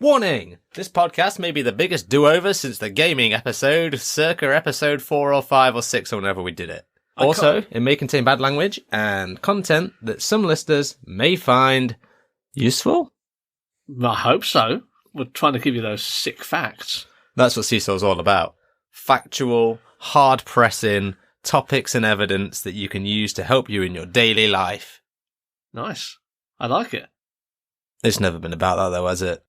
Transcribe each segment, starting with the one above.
Warning! This podcast may be the biggest do-over since the gaming episode, circa episode 4 or 5 or 6 or whenever we did it. Also, it may contain bad language and content that some listeners may find useful. I hope so. We're trying to give you those sick facts. That's what Seesaw's all about. Factual, hard-pressing topics and evidence that you can use to help you in your daily life. Nice. I like it. It's never been about that though, has it?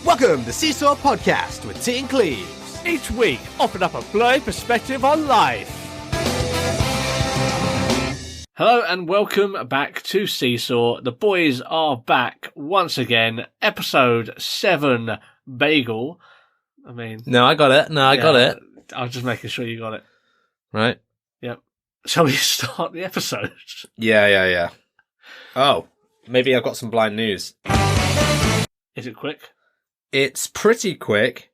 Welcome to Seesaw Podcast with T and Cleves. Each week, offering up a blurry perspective on life. Hello and welcome back to Seesaw. The boys are back once again. Episode 7, Bagel. I mean... No, I got it. I got it. I was just making sure you got it. Right. Yep. Shall we start the episode? Yeah. Oh, maybe I've got some blind news. Is it quick? It's pretty quick.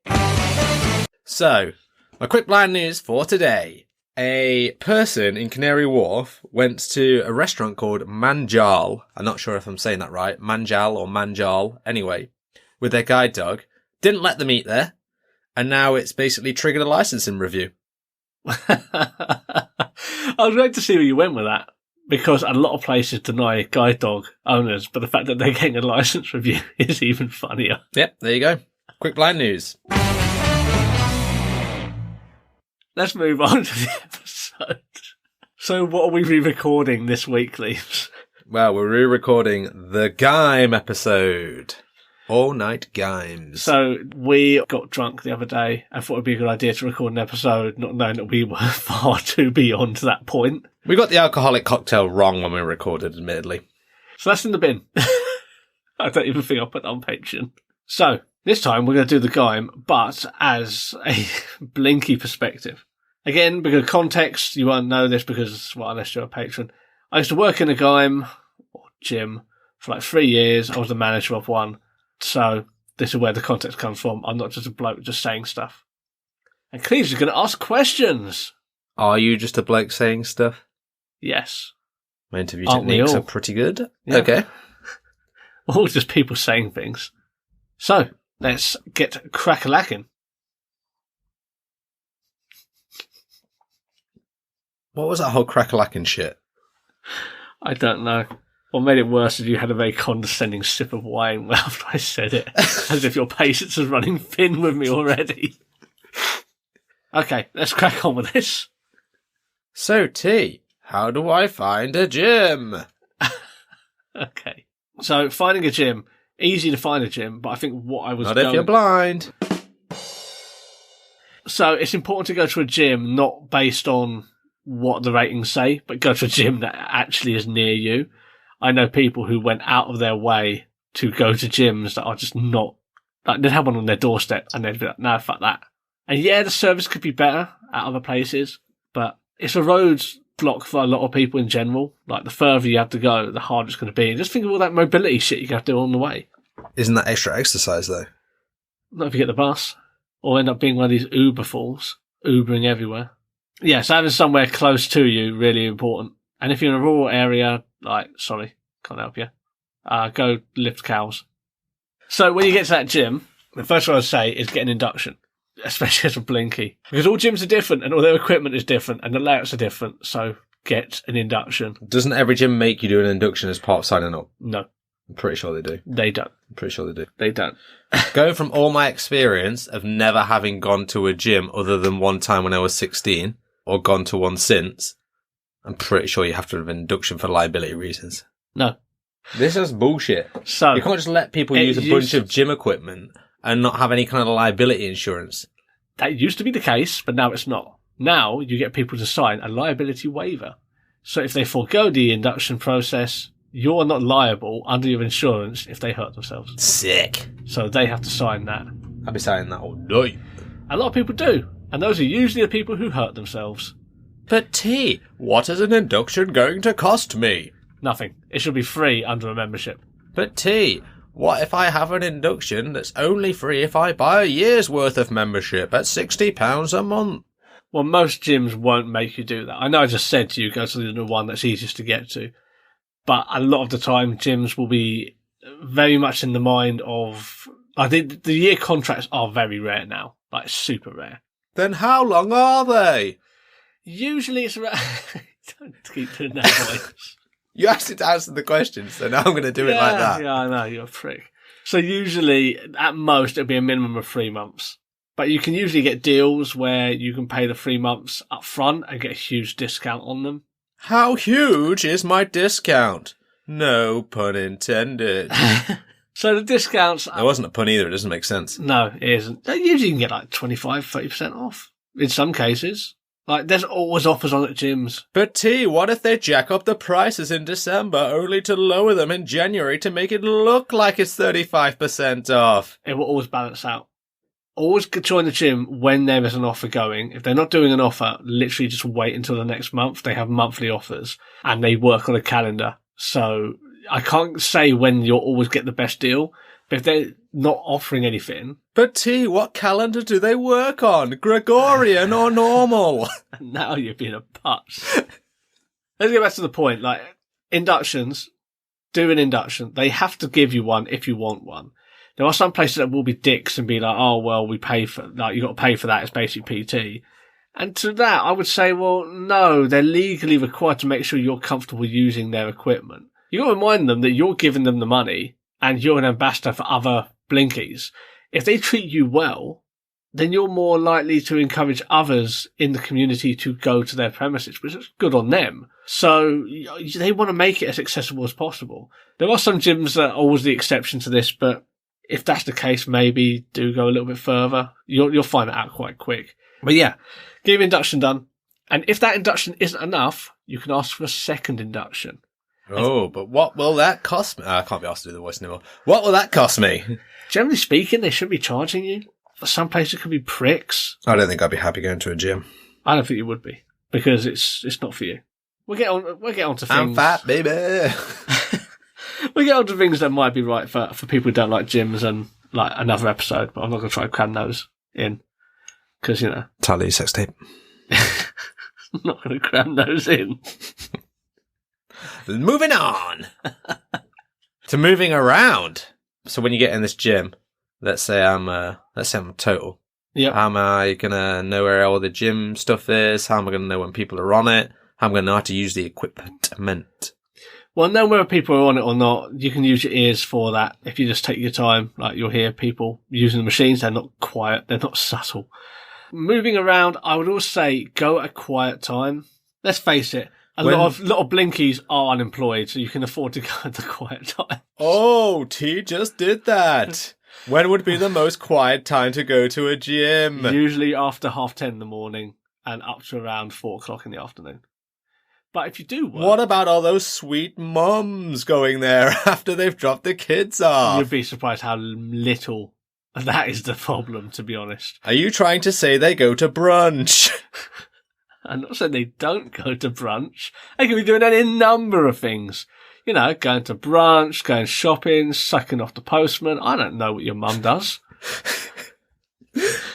So, my quick blind news for today. A person in Canary Wharf went to a restaurant called Manjal. I'm not sure if I'm saying that right. Manjal or Manjal. Anyway, with their guide dog. Didn't let them eat there. And now it's basically triggered a licensing review. I was ready to see where you went with that. Because a lot of places deny guide dog owners, but the fact that they're getting a license review is even funnier. Yep, there you go. Quick blind news. Let's move on to the episode. So what are we re-recording this week, Cleves? Well, we're re-recording the Gime episode. All night Gimes. So we got drunk the other day and thought it'd be a good idea to record an episode, not knowing that we were far too beyond that point. We got the alcoholic cocktail wrong when we recorded, admittedly. So that's in the bin. I don't even think I'll put that on Patreon. So this time we're going to do the Gime, but as a blinky perspective. Again, because context, you won't know this because, well, unless you're a patron. I used to work in a Gime or gym for like 3 years. I was the manager of one. So this is where the context comes from. I'm not just a bloke just saying stuff. And Cleves is going to ask questions. Are you just a bloke saying stuff? Yes. My interview techniques are pretty good. Yeah. Okay. All just people saying things. So let's get crack-a-lacking. What was that whole crack-a-lacking shit? I don't know. What made it worse is you had a very condescending sip of wine after I said it, as if your patience was running thin with me already. Okay, let's crack on with this. So, T, how do I find a gym? Okay. So, finding a gym. Easy to find a gym, but I think what I was Not if you're blind. So, it's important to go to a gym not based on what the ratings say, but go to a gym that actually is near you. I know people who went out of their way to go to gyms that are just not... Like, they'd have one on their doorstep and they'd be like, no, fuck that. And yeah, the service could be better at other places, but it's a roadblock for a lot of people in general. Like, the further you have to go, the harder it's going to be. And just think of all that mobility shit you have to do on the way. Isn't that extra exercise, though? Not if you get the bus. Or end up being one of these Uber fools. Ubering everywhere. Yeah, so having somewhere close to you, really important. And if you're in a rural area, like, sorry, can't help you, go lift cows. So when you get to that gym, the first thing I'd say is get an induction, especially as a blinky. Because all gyms are different and all their equipment is different and the layouts are different, so get an induction. Doesn't every gym make you do an induction as part of signing up? No. I'm pretty sure they do. They don't. I'm pretty sure they do. They don't. Going from all my experience of never having gone to a gym other than one time when I was 16, or gone to one since, I'm pretty sure you have to have an induction for liability reasons. No. This is bullshit. So you can't just let people use a bunch of gym equipment and not have any kind of liability insurance. That used to be the case, but now it's not. Now you get people to sign a liability waiver. So if they forego the induction process, you're not liable under your insurance if they hurt themselves. Sick. So they have to sign that. I'll be signing that all day. A lot of people do. And those are usually the people who hurt themselves. But T, what is an induction going to cost me? Nothing. It should be free under a membership. But T, what if I have an induction that's only free if I buy a year's worth of membership at £60 a month? Well, most gyms won't make you do that. I know I just said to you, go to the one that's easiest to get to. But a lot of the time, gyms will be very much in the mind of... I think the year contracts are very rare now. Like, super rare. Then how long are they? Usually it's around... Don't keep doing that voice. You asked it to answer the question, so now I'm going to do it like that. Yeah, I know, you're a prick. So usually, at most, it'll be a minimum of 3 months. But you can usually get deals where you can pay the 3 months up front and get a huge discount on them. How huge is my discount? No pun intended. So the discounts... There wasn't a pun either, it doesn't make sense. No, it isn't. Usually you can get like 25-30% off in some cases. Like, there's always offers on at gyms. But T, what if they jack up the prices in December only to lower them in January to make it look like it's 35% off? It will always balance out. Always join the gym when there is an offer going. If they're not doing an offer, literally just wait until the next month. They have monthly offers and they work on a calendar. So I can't say when you'll always get the best deal, but if they're not offering anything... But T, what calendar do they work on? Gregorian or normal? Now you're being a putz. Let's get back to the point. Like, inductions, do an induction. They have to give you one if you want one. There are some places that will be dicks and be like, oh, well, we pay for, like, you got to pay for that. It's basic PT. And to that, I would say, well, no, they're legally required to make sure you're comfortable using their equipment. You got to remind them that you're giving them the money and you're an ambassador for other blinkies. If they treat you well, then you're more likely to encourage others in the community to go to their premises, which is good on them. So they want to make it as accessible as possible. There are some gyms that are always the exception to this, but if that's the case, maybe do go a little bit further. You'll find it out quite quick. But yeah, get your induction done. And if that induction isn't enough, you can ask for a second induction. Oh, but what will that cost me? I can't be asked to do the voice anymore. What will that cost me? Generally speaking, they shouldn't be charging you. For some places, it could be pricks. I don't think I'd be happy going to a gym. I don't think you would be, because it's not for you. We'll get on to things. I'm fat, baby. We'll get on to things that might be right for people who don't like gyms and like another episode, but I'm not going to try and cram those in. Because, you know. Tally sex tape. I'm not going to cram those in. Moving on to moving around. So when you get in this gym, let's say I'm total. Yeah. How am I gonna know where all the gym stuff is? How am I gonna know when people are on it? How am I gonna know how to use the equipment? Well, know whether people are on it or not. You can use your ears for that. If you just take your time, like you'll hear people using the machines. They're not quiet. They're not subtle. Moving around, I would also say go at a quiet time. Let's face it. A lot of blinkies are unemployed, so you can afford to go at the quiet time. Oh, T just did that. When would be the most quiet time to go to a gym? Usually after 10:30 in the morning and up to around 4:00 in the afternoon. But if you do work... What about all those sweet mums going there after they've dropped the kids off? You'd be surprised how little that is the problem, to be honest. Are you trying to say they go to brunch? I'm not saying they don't go to brunch. They could be doing any number of things. You know, going to brunch, going shopping, sucking off the postman. I don't know what your mum does.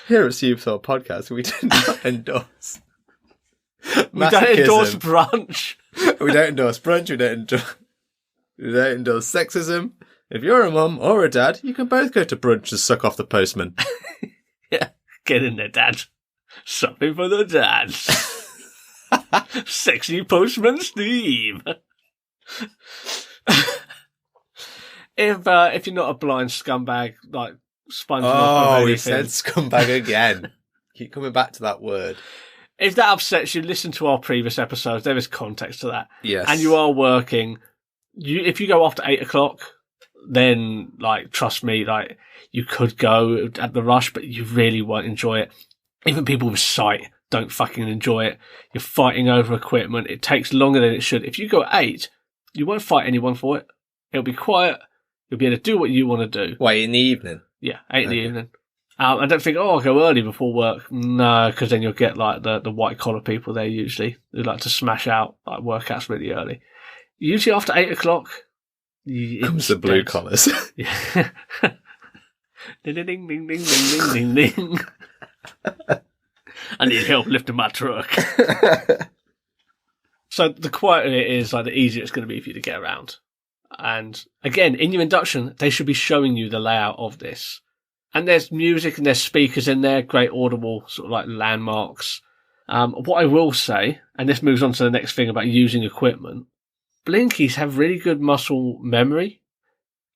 Here at Superstar Podcast, we do not endorse We don't endorse brunch. We don't endorse brunch. We don't endorse sexism. If you're a mum or a dad, you can both go to brunch and suck off the postman. Yeah, get in there, Dad. Something for the dads. Sexy Postman Steve. If you're not a blind scumbag like SpongeBob, oh, he said scumbag again. Keep coming back to that word. If that upsets you, listen to our previous episodes. There is context to that. Yes, and you are working. If you go after 8:00, then like trust me, like you could go at the rush, but you really won't enjoy it. Even people with sight don't fucking enjoy it. You're fighting over equipment. It takes longer than it should. If you go at 8, you won't fight anyone for it. It'll be quiet. You'll be able to do what you want to do. Wait, in the evening? Yeah, 8 in the evening. I don't think, I'll go early before work. No, because then you'll get like the white collar people there usually. Who like to smash out like workouts really early. Usually after 8:00, comes the blue collars. Yeah. Ding, ding, ding, ding, ding, ding, ding, ding. I need help lifting my truck. So the quieter it is, like the easier it's going to be for you to get around. And again, in your induction, they should be showing you the layout of this. And there's music and there's speakers in there, great audible sort of like landmarks. What I will say, and this moves on to the next thing about using equipment, blinkies have really good muscle memory.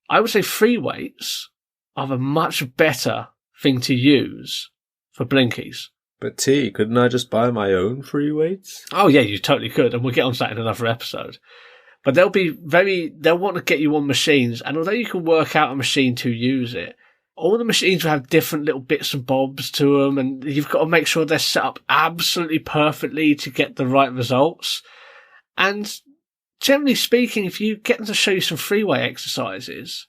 I would say free weights are a much better thing to use for blinkies. But T, couldn't I just buy my own free weights? Oh yeah, you totally could, and we'll get on to that in another episode. But they'll want to get you on machines, and although you can work out a machine to use it, all the machines will have different little bits and bobs to them, and you've got to make sure they're set up absolutely perfectly to get the right results. And generally speaking, if you get them to show you some free weight exercises,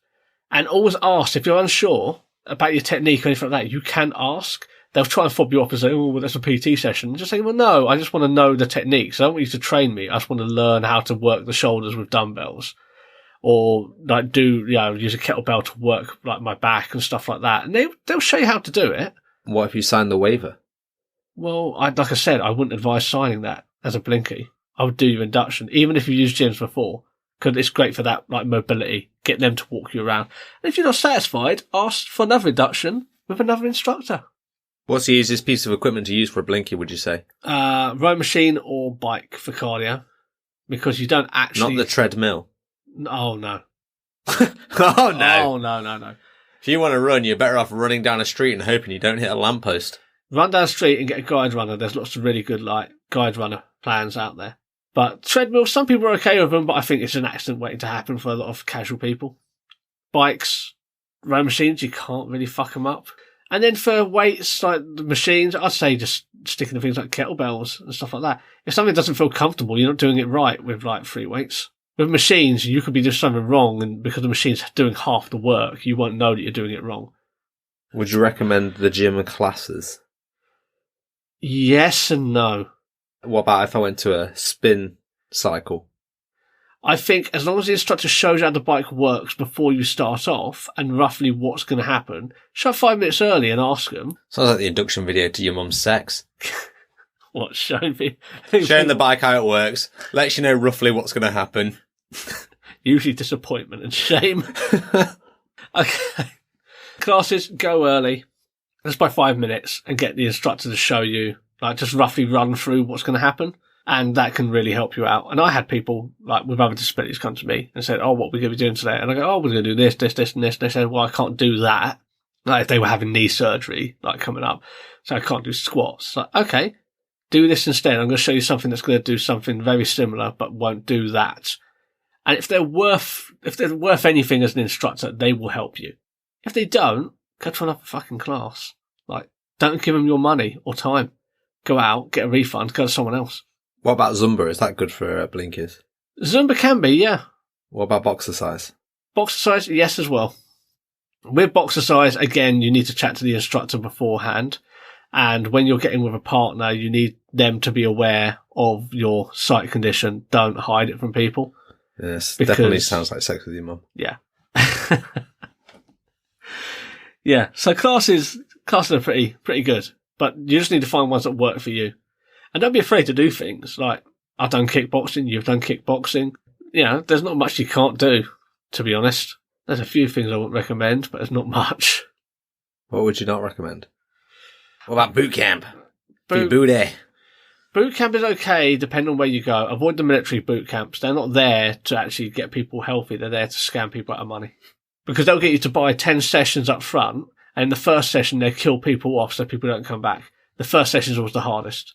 and always ask, if you're unsure about your technique or anything like that, you can ask. They'll try and fob you up and say, oh, well, that's a PT session. And just say, well, no, I just want to know the techniques. I don't want you to train me. I just want to learn how to work the shoulders with dumbbells. Or like use a kettlebell to work like my back and stuff like that. And they'll show you how to do it. What if you sign the waiver? Well, like I said, I wouldn't advise signing that as a blinky. I would do your induction, even if you've used gyms before, because it's great for that like mobility. Get them to walk you around. And if you're not satisfied, ask for another induction with another instructor. What's the easiest piece of equipment to use for a blinky, would you say? Row machine or bike for cardio, because you don't actually... Not the treadmill. Oh, no. Oh, no. Oh, no. If you want to run, you're better off running down a street and hoping you don't hit a lamppost. Run down the street and get a guide runner. There's lots of really good like guide runner plans out there. But treadmill, some people are okay with them, but I think it's an accident waiting to happen for a lot of casual people. Bikes, row machines, you can't really fuck them up. And then for weights, like the machines, I'd say just sticking to things like kettlebells and stuff like that. If something doesn't feel comfortable, you're not doing it right with like free weights. With machines, you could be doing something wrong, and because the machine's doing half the work, you won't know that you're doing it wrong. Would you recommend the gym classes? Yes and no. What about if I went to a spin cycle? I think as long as the instructor shows you how the bike works before you start off and roughly what's going to happen, show up 5 minutes early and ask them. Sounds like the induction video to your mum's sex. What, showing me? Showing the bike how it works, lets you know roughly what's going to happen. Usually disappointment and shame. Okay. Classes, go early. Just by 5 minutes and get the instructor to show you, like just roughly run through what's going to happen. And that can really help you out. And I had people like with other disabilities come to me and said, oh, what are we going to be doing today? And I go, oh, we're going to do this, this, this, and this. And they said, well, I can't do that. Like if they were having knee surgery, like coming up. So I can't do squats. Like, okay, do this instead. I'm going to show you something that's going to do something very similar, but won't do that. And if they're worth anything as an instructor, they will help you. If they don't, go to another fucking class. Like, don't give them your money or time. Go out, get a refund, go to someone else. What about Zumba? Is that good for blinkers? Zumba can be, yeah. What about boxercise? Boxercise, yes, as well. With boxercise, again, you need to chat to the instructor beforehand. And when you're getting with a partner, you need them to be aware of your sight condition. Don't hide it from people. Yes, definitely sounds like sex with your mum. Yeah. Yeah, so classes are pretty good. But you just need to find ones that work for you. And don't be afraid to do things. Like, I've done kickboxing, you've done kickboxing. You know, there's not much you can't do, to be honest. There's a few things I wouldn't recommend, but there's not much. What would you not recommend? What about boot camp? Booty. Boot camp is okay, depending on where you go. Avoid the military boot camps. They're not there to actually get people healthy. They're there to scam people out of money. Because they'll get you to buy 10 sessions up front, and in the first session, they kill people off so people don't come back. The first session is always the hardest.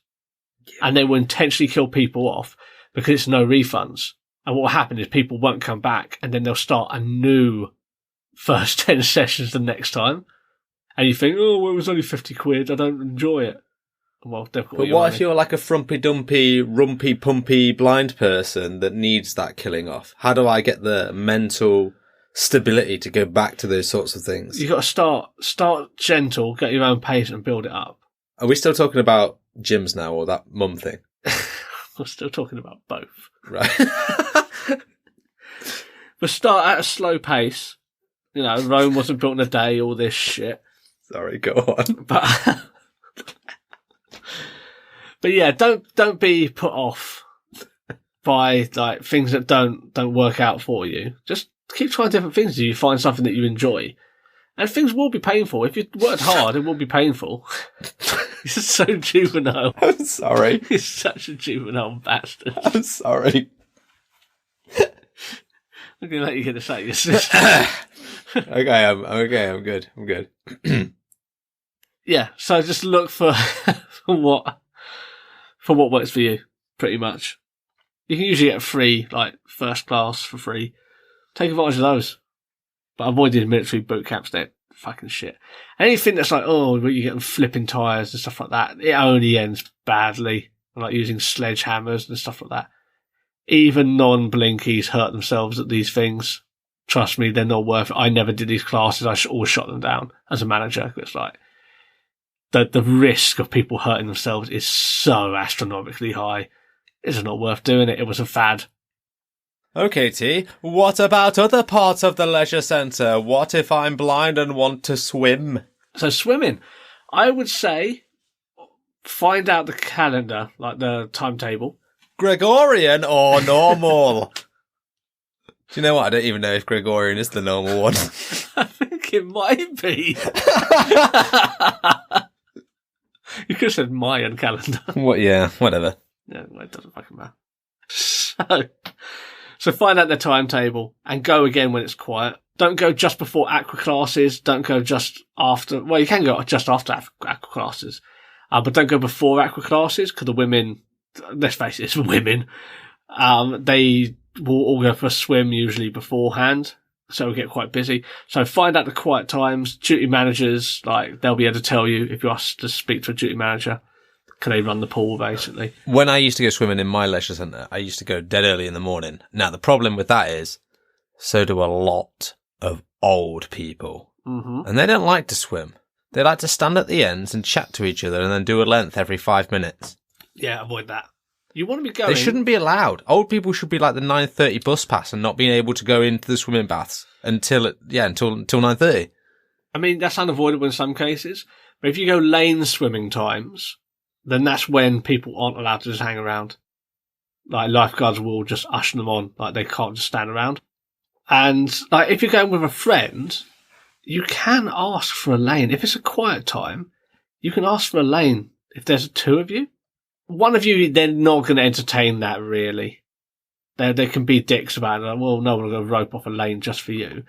And they will intentionally kill people off because it's no refunds. And what will happen is people won't come back, and then they'll start a new first 10 sessions the next time. And you think, oh, well, it was only 50 quid. I don't enjoy it. Well, they've got but what if you're like a frumpy dumpy, rumpy pumpy blind person that needs that killing off? How do I get the mental stability to go back to those sorts of things? You've got to start gentle, get your own pace and build it up. Are we still talking about gyms now, or that mum thing? We're still talking about both. Right. But start at a slow pace. You know, Rome wasn't built in a day, all this shit. Sorry, go on. But But yeah, don't be put off by like things that don't work out for you. Just keep trying different things until you find something that you enjoy. And things will be painful. If you worked hard, it will be painful. You're so juvenile. I'm sorry. You're such a juvenile bastard. I'm sorry. I'm going to let you get this out of your system. Okay, I'm good. I'm good. Yeah, so just look for what works for you, pretty much. You can usually get free, like first class for free. Take advantage of those. But avoid these military boot camps, they're fucking shit. Anything that's like, oh, you get them flipping tyres and stuff like that, it only ends badly. Like using sledgehammers and stuff like that. Even non-blinkies hurt themselves at these things. Trust me, they're not worth it. I never did these classes. I always shot them down as a manager. It's like, the risk of people hurting themselves is so astronomically high. It's not worth doing it. It was a fad. Okay, T. What about other parts of the leisure centre? What if I'm blind and want to swim? So swimming, I would say find out the calendar, like the timetable. Gregorian or normal? Do you know what? I don't even know if Gregorian is the normal one. I think it might be. You could have said Mayan calendar. What? Yeah, whatever. Yeah, well, it doesn't fucking matter. So find out the timetable and go again when it's quiet. Don't go just before aqua classes. Don't go just after. Well, you can go just after aqua classes, but don't go before aqua classes because the women. Let's face it, it's women. They will all go for a swim usually beforehand, so we get quite busy. So find out the quiet times. Duty managers, like they'll be able to tell you if you ask to speak to a duty manager. Can they run the pool, basically? When I used to go swimming in my leisure centre, I used to go dead early in the morning. Now, the problem with that is, so do a lot of old people. Mm-hmm. And they don't like to swim. They like to stand at the ends and chat to each other and then do a length every 5 minminutes. Yeah, avoid that. You want to be going... They shouldn't be allowed. Old people should be like the 9:30 bus pass and not being able to go into the swimming baths until 9:30. I mean, that's unavoidable in some cases. But if you go lane swimming times... then that's when people aren't allowed to just hang around. Like, lifeguards will just usher them on. Like, they can't just stand around. And, like, if you're going with a friend, you can ask for a lane. If it's a quiet time, you can ask for a lane if there's two of you. One of you, they're not going to entertain that, really. They can be dicks about it. Like, well, no, we're going to rope off a lane just for you.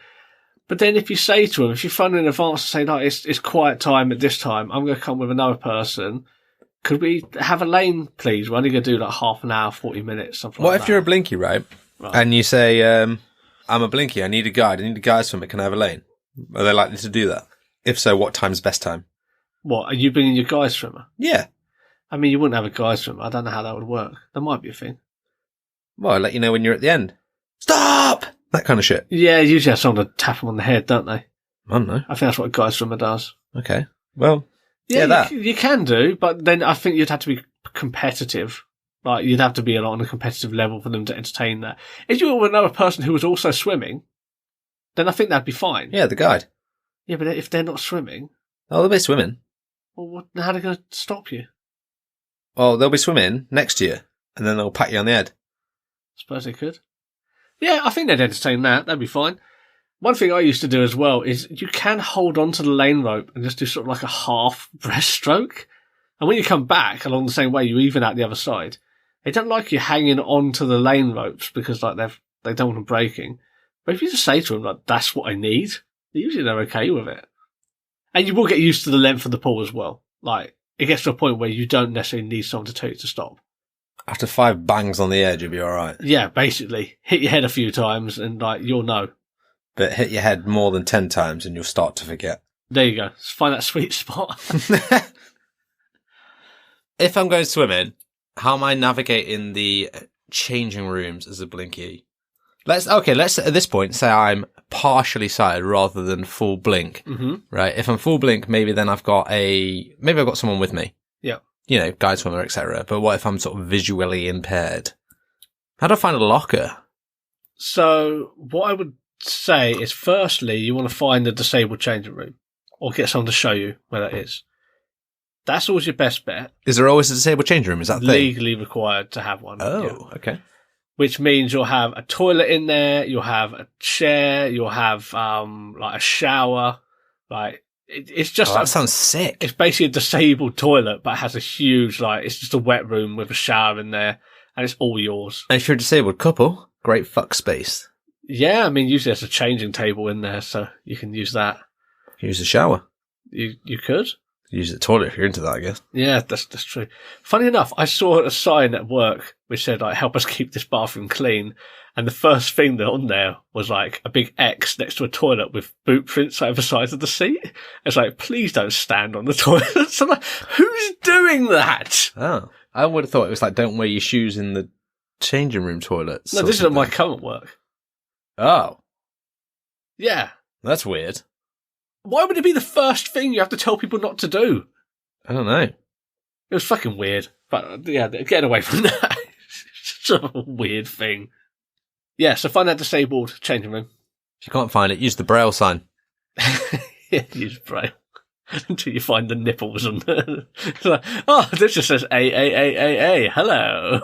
But then if you say to them, if you phone in advance and say, no, it's quiet time at this time, I'm going to come with another person. Could we have a lane, please? We're only going to do like half an hour, 40 minutes, something like that. What if you're a blinky, right? And you say, I'm a blinky, I need a guide swimmer, can I have a lane? Are they likely to do that? If so, what time's best time? What, are you bringing your guy swimmer? Yeah. I mean, you wouldn't have a guy swimmer. I don't know how that would work. There might be a thing. Well, I'll let you know when you're at the end. Stop! That kind of shit. Yeah, usually have someone to tap them on the head, don't they? I don't know. I think that's what a guy swimmer does. Okay. Well... Yeah, that. You can do, but then I think you'd have to be competitive. Like, you'd have to be on a competitive level for them to entertain that. If you were with another person who was also swimming, then I think that'd be fine. Yeah, the guide. Yeah, but if they're not swimming... Oh, they'll be swimming. Well, how are they going to stop you? Well, they'll be swimming next to you, and then they'll pat you on the head. Suppose they could. Yeah, I think they'd entertain that. That'd be fine. One thing I used to do as well is you can hold on to the lane rope and just do sort of like a half breaststroke. And when you come back along the same way, you even out the other side. They don't like you hanging onto the lane ropes because like they don't want them breaking. But if you just say to them, like, that's what I need, usually they're okay with it. And you will get used to the length of the pool as well. Like, it gets to a point where you don't necessarily need someone to tell you to stop. After 5 bangs on the edge, you'll be alright. Yeah, basically. Hit your head a few times and like you'll know. But hit your head more than 10 times and you'll start to forget. There you go. Just find that sweet spot. If I'm going swimming, how am I navigating the changing rooms as a blinky? Let's at this point say I'm partially sighted rather than full blink. Mm-hmm. Right? If I'm full blink, maybe I've got someone with me. Yeah. You know, guide swimmer, etc. But what if I'm sort of visually impaired? How do I find a locker? So what I would say is, firstly, you want to find the disabled changing room or get someone to show you where that is. That's always your best bet. Is there always a disabled changing room? Is that the thing? Legally required to have one. Oh, okay. Which means you'll have a toilet in there, you'll have a chair, you'll have like a shower. Like it's just that sounds sick. It's basically a disabled toilet, but it has a huge it's just a wet room with a shower in there, and it's all yours. And if you're a disabled couple, great fuck space. Yeah, I mean usually there's a changing table in there, so you can use that. Use the shower. You could. Use the toilet if you're into that, I guess. Yeah, that's true. Funny enough, I saw a sign at work which said, like, help us keep this bathroom clean. And the first thing that on there was, like, a big X next to a toilet with boot prints over the sides of the seat. It's like, please don't stand on the toilet. So I'm like, who's doing that? Oh. I would have thought it was like, don't wear your shoes in the changing room toilets. No, this is at my current work. Oh. Yeah. That's weird. Why would it be the first thing you have to tell people not to do? I don't know. It was fucking weird. But yeah, getting away from that. It's such a weird thing. Yeah, so find that disabled changing room. If you can't find it, use the Braille sign. Yeah, use Braille. Until you find the nipples on the... Like, oh, this just says A. Hello.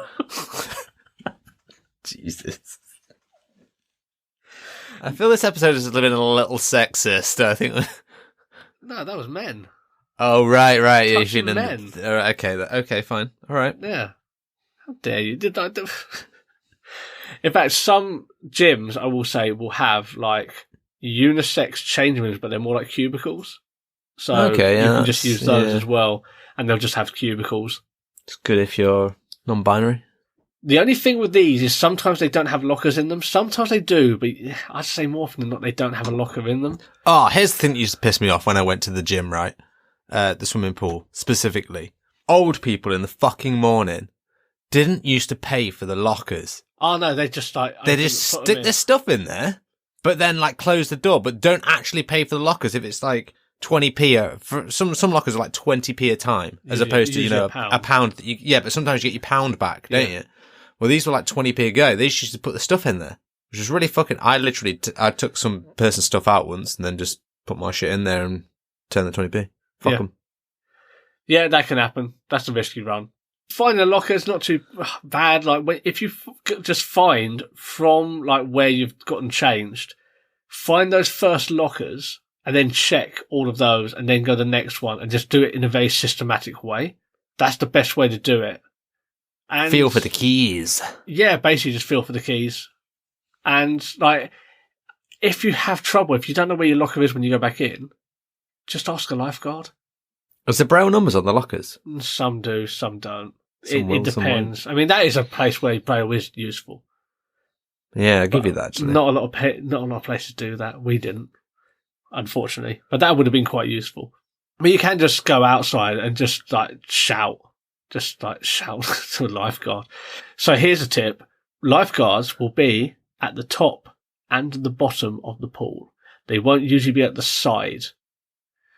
Jesus. I feel this episode has been a little sexist, I think. No, that was men. Oh, right. Yeah, Touching men. Okay, fine. All right. Yeah. How dare you? Did I do... In fact, some gyms, I will say, will have, like, unisex changing rooms, but they're more like cubicles. So you can just use those as well, and they'll just have cubicles. It's good if you're non-binary. The only thing with these is sometimes they don't have lockers in them. Sometimes they do, but I'd say more often than not they don't have a locker in them. Oh, here's the thing that used to piss me off when I went to the gym, right? The swimming pool, specifically. Old people in the fucking morning didn't used to pay for the lockers. Oh, no, they just like... They just stick their stuff in there, but then like close the door, but don't actually pay for the lockers if it's like 20p. For some lockers are like 20p a time, as opposed to, a pound. But sometimes you get your pound back, don't you? Well, these were like 20p a go. They just used to put the stuff in there, which was really fucking... I literally, I took some person's stuff out once and then just put my shit in there and turn the 20p. Fuck them. Yeah, that can happen. That's a risky run. Finding a locker is not too bad. Like, if you just find from like where you've gotten changed, find those first lockers and then check all of those and then go to the next one and just do it in a very systematic way. That's the best way to do it. And feel for the keys. Yeah, basically just feel for the keys. And like, if you have trouble, if you don't know where your locker is when you go back in, just ask a lifeguard. Is there Braille numbers on the lockers? Some do, some don't. It depends. I mean, that is a place where Braille is useful. Yeah, I'll give you that. Actually. Not a lot of places do that. We didn't, unfortunately. But that would have been quite useful. I mean, you can just go outside and just like shout to a lifeguard. So here's a tip: lifeguards will be at the top and the bottom of the pool. They won't usually be at the side.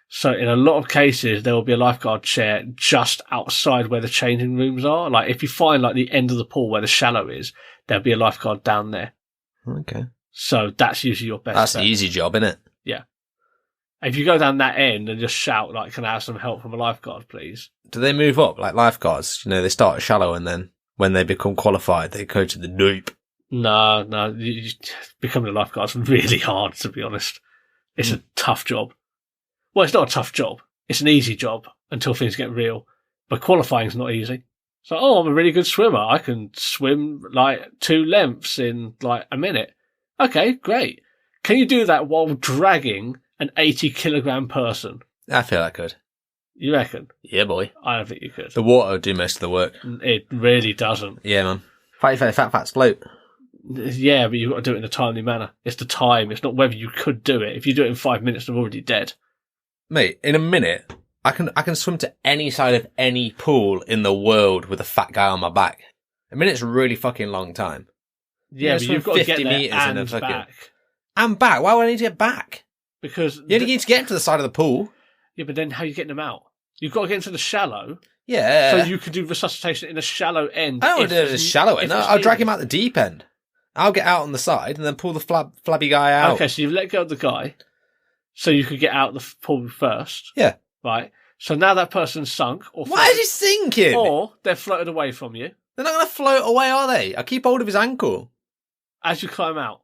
So in a lot of cases, there will be a lifeguard chair just outside where the changing rooms are. Like if you find like the end of the pool where the shallow is, there'll be a lifeguard down there. Okay. So that's usually your best. That's bet. the easy job, isn't it? Yeah. If you go down that end and just shout like, "Can I have some help from a lifeguard, please?" Do they move up like lifeguards? They start shallow and then when they become qualified, they go to the deep. No. Becoming a lifeguard's really hard, to be honest. It's a tough job. Well, it's not a tough job. It's an easy job until things get real. But qualifying's not easy. So, I'm a really good swimmer. I can swim like 2 lengths in like a minute. Okay, great. Can you do that while dragging an 80-kilogram person? I feel I could. You reckon? Yeah, boy. I don't think you could. The water would do most of the work. It really doesn't. Yeah, man. Fatty, fats float. Yeah, but you've got to do it in a timely manner. It's the time. It's not whether you could do it. If you do it in 5 minutes, they're already dead. Mate, in a minute, I can swim to any side of any pool in the world with a fat guy on my back. A minute's a really fucking long time. Yeah, but you've got to get there and back. And back? Why would I need to get back? Because you only need to get him to the side of the pool. Yeah, but then how are you getting them out? You've got to get into the shallow. Yeah. So you could do resuscitation in a shallow end. I don't want to do it in a shallow end. I'll drag him out the deep end. I'll get out on the side and then pull the flabby guy out. Okay, so you've let go of the guy. So you could get out the pool first. Yeah. Right. So now that person's sunk. Or Why is he sinking? Or they're floated away from you. They're not going to float away, are they? I keep hold of his ankle. As you climb out.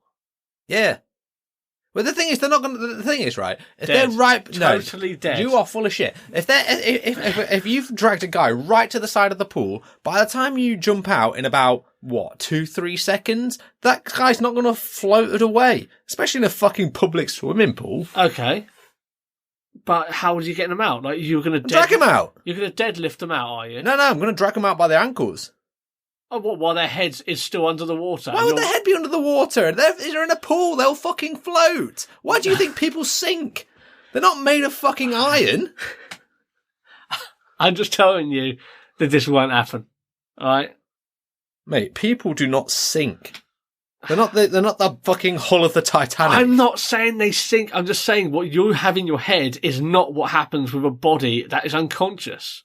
Yeah. Well, the thing is, they're not going to... The thing is, right, if Dead. they're right... Totally dead. You are full of shit. If you've dragged a guy right to the side of the pool, by the time you jump out in about, 2-3 seconds, that guy's not going to have floated away. Especially in a fucking public swimming pool. Okay. But how are you getting them out? Like, you're going to... Drag him out. You're going to deadlift them out, are you? No, I'm going to drag him out by the ankles. Oh, what, while their head is still under the water? Why would their head be under the water? They're in a pool. They'll fucking float. Why do you think people sink? They're not made of fucking iron. I'm just telling you that this won't happen. All right? Mate, people do not sink. They're not the fucking hull of the Titanic. I'm not saying they sink. I'm just saying what you have in your head is not what happens with a body that is unconscious.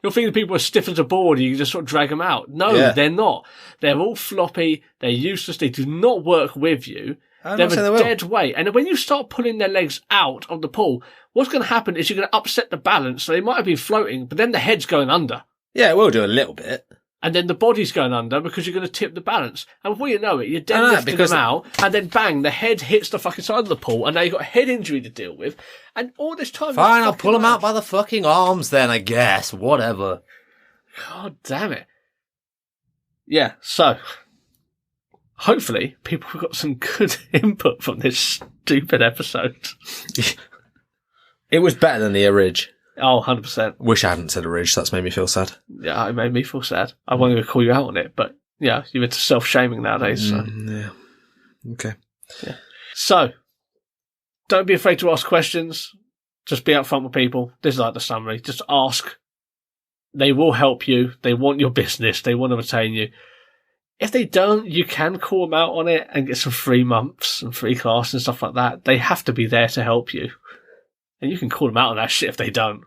You're thinking people are stiff as a board and you can just sort of drag them out. No, They're not. They're all floppy. They're useless. They do not work with you. They're a dead weight. And when you start pulling their legs out of the pool, what's going to happen is you're going to upset the balance. So they might have been floating, but then the head's going under. Yeah, it will do a little bit. And then the body's going under because you're going to tip the balance. And before you know it, you're deadlifting them out, and then bang, the head hits the fucking side of the pool, and now you've got a head injury to deal with. And all this time... Fine, I'll pull them out by the fucking arms then, I guess. Whatever. God damn it. Yeah, so... hopefully, people have got some good input from this stupid episode. It was better than the Orig. Oh, 100%. Wish I hadn't said Orig, that's made me feel sad. Yeah, it made me feel sad. I wasn't going to call you out on it, but yeah, you're into self-shaming nowadays. So. Yeah. Okay. Yeah. So, don't be afraid to ask questions. Just be upfront with people. This is like the summary. Just ask. They will help you. They want your business. They want to retain you. If they don't, you can call them out on it and get some free months and free class and stuff like that. They have to be there to help you. And you can call them out on that shit if they don't.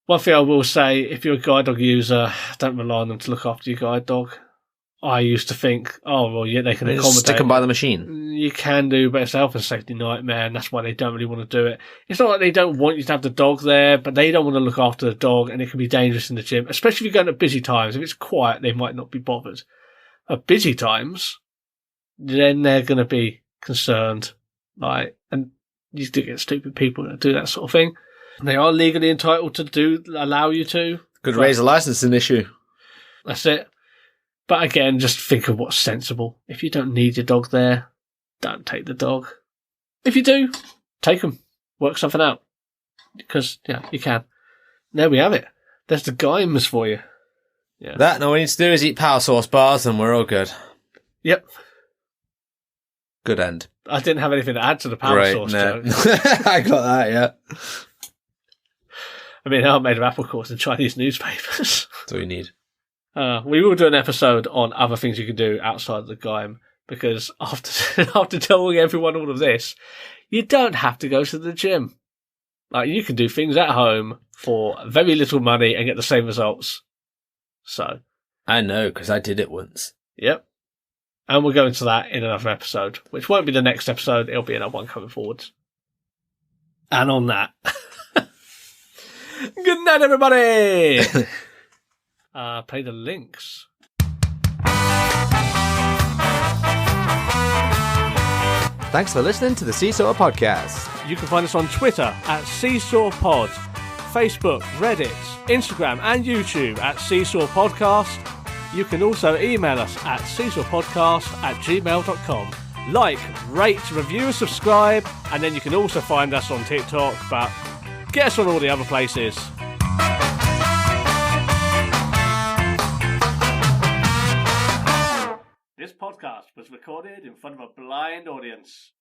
One thing I will say, if you're a guide dog user, don't rely on them to look after your guide dog. I used to think, oh, well, yeah, they can accommodate. Stick them by the machine. You can do, but it's a health and safety nightmare, and that's why they don't really want to do it. It's not like they don't want you to have the dog there, but they don't want to look after the dog, and it can be dangerous in the gym, especially if you're going at busy times. If it's quiet, they might not be bothered. At busy times, then they're going to be concerned. And you do get stupid people that do that sort of thing. They are legally entitled to allow you to. Could raise a licensing issue. That's it. But again, just think of what's sensible. If you don't need your dog there, don't take the dog. If you do, take them. Work something out. Because, yeah, you can. There we have it. There's the Geims for you. Yeah. That, all we need to do is eat power source bars and we're all good. Yep. Good end. I didn't have anything to add to the power source joke. I got that, yeah. I mean, I'm made of apple cores and Chinese newspapers. That's all you need. We will do an episode on other things you can do outside the Geim, because after telling everyone all of this, you don't have to go to the gym. You can do things at home for very little money and get the same results. So. I know, because I did it once. Yep. And we'll go into that in another episode, which won't be the next episode. It'll be another one coming forward. And on that, good night, everybody. Play the links. Thanks for listening to the Seesaw Podcast. You can find us on Twitter at Seesaw Pod, Facebook, Reddit, Instagram, and YouTube at Seesaw Podcast. You can also email us at seesawpodcast@gmail.com. Like, rate, review, subscribe, and then you can also find us on TikTok, but get us on all the other places. This podcast was recorded in front of a blind audience.